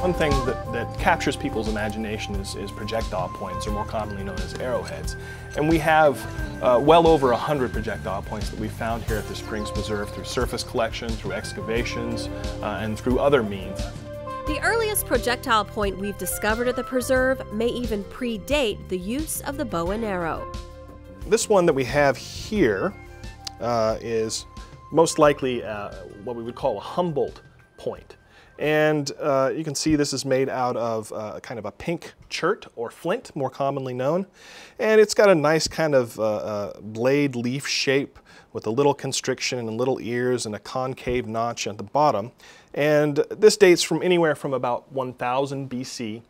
One thing that captures people's imagination is projectile points, or more commonly known as arrowheads. And we have well over 100 projectile points that we found here at the Springs Preserve through surface collection, through excavations, and through other means. The earliest projectile point we've discovered at the preserve may even predate the use of the bow and arrow. This one that we have here is most likely what we would call a Humboldt point. And you can see this is made out of kind of a pink chert or flint, more commonly known. And it's got a nice kind of blade leaf shape with a little constriction and little ears and a concave notch at the bottom. And this dates from anywhere from about 1000 BC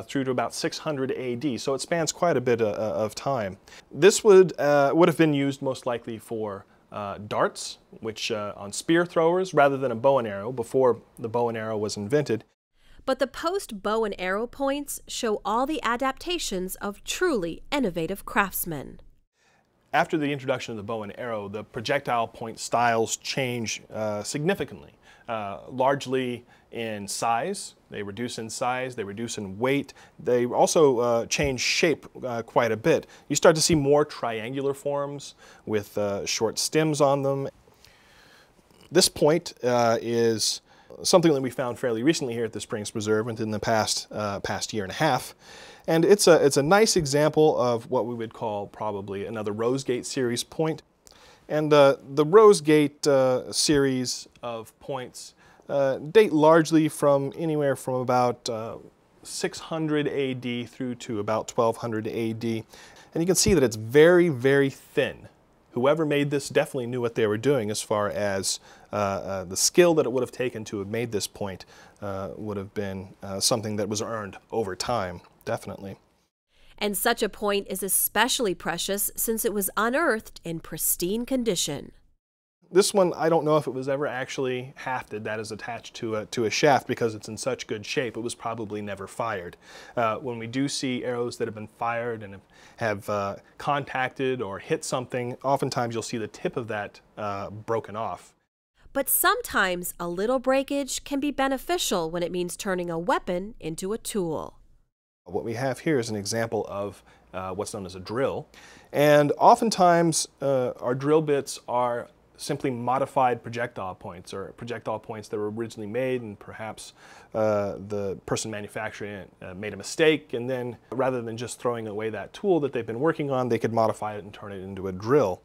through to about 600 AD, so it spans quite a bit of time. This would have been used most likely for darts, which on spear throwers, rather than a bow and arrow before the bow and arrow was invented. But the post-bow and arrow points show all the adaptations of truly innovative craftsmen. After the introduction of the bow and arrow, the projectile point styles change significantly, largely in size. They reduce in size, they reduce in weight. They also change shape quite a bit. You start to see more triangular forms with short stems on them. This point is something that we found fairly recently here at the Springs Preserve within the past year and a half. And it's a nice example of what we would call probably another Rosegate series point. And the Rosegate series of points date largely from anywhere from about 600 AD through to about 1200 AD. And you can see that it's very, very thin. Whoever made this definitely knew what they were doing as far as the skill that it would have taken to have made this point would have been something that was earned over time, definitely. And such a point is especially precious since it was unearthed in pristine condition. This one, I don't know if it was ever actually hafted, that is attached to a shaft, because it's in such good shape. It was probably never fired. When we do see arrows that have been fired and have contacted or hit something, oftentimes you'll see the tip of that broken off. But sometimes a little breakage can be beneficial when it means turning a weapon into a tool. What we have here is an example of what's known as a drill. And oftentimes our drill bits are simply modified projectile points, or projectile points that were originally made, and perhaps the person manufacturing it made a mistake, and then rather than just throwing away that tool that they've been working on, they could modify it and turn it into a drill.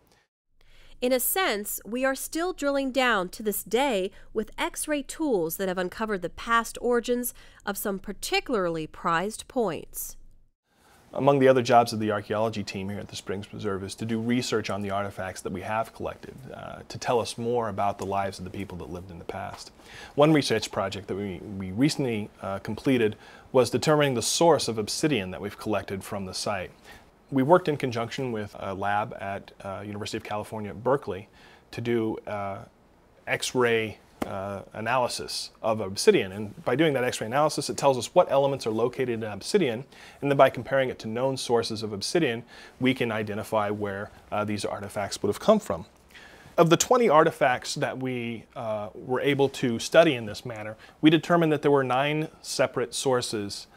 In a sense, we are still drilling down to this day with X-ray tools that have uncovered the past origins of some particularly prized points. Among the other jobs of the archaeology team here at the Springs Preserve is to do research on the artifacts that we have collected, to tell us more about the lives of the people that lived in the past. One research project that we recently completed was determining the source of obsidian that we've collected from the site. We worked in conjunction with a lab at University of California at Berkeley to do X-ray analysis of obsidian, and by doing that X-ray analysis, it tells us what elements are located in obsidian, and then by comparing it to known sources of obsidian, we can identify where these artifacts would have come from. Of the 20 artifacts that we were able to study in this manner, we determined that there were 9 separate sources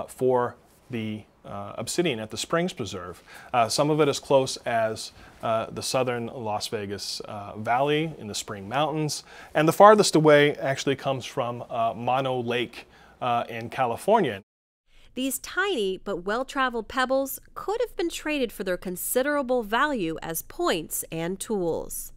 for the obsidian at the Springs Preserve. Some of it as close as the southern Las Vegas Valley in the Spring Mountains, and the farthest away actually comes from Mono Lake in California. These tiny but well-traveled pebbles could have been traded for their considerable value as points and tools.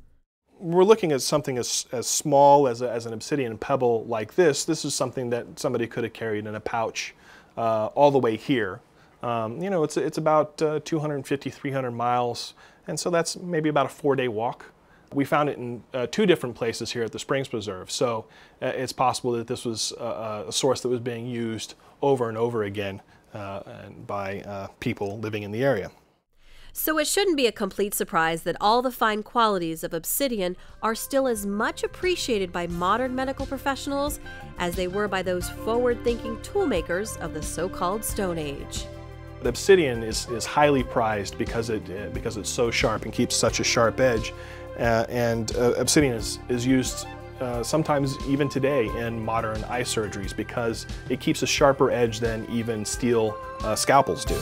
We're looking at something as small as an obsidian pebble like this. This is something that somebody could have carried in a pouch all the way here. You know, it's about 250, 300 miles, and so that's maybe about a 4-day walk. We found it in 2 different places here at the Springs Preserve, so it's possible that this was a source that was being used over and over again by people living in the area. So it shouldn't be a complete surprise that all the fine qualities of obsidian are still as much appreciated by modern medical professionals as they were by those forward-thinking toolmakers of the so-called Stone Age. The obsidian is highly prized because it's so sharp and keeps such a sharp edge, and obsidian is used sometimes even today in modern eye surgeries because it keeps a sharper edge than even steel scalpels do.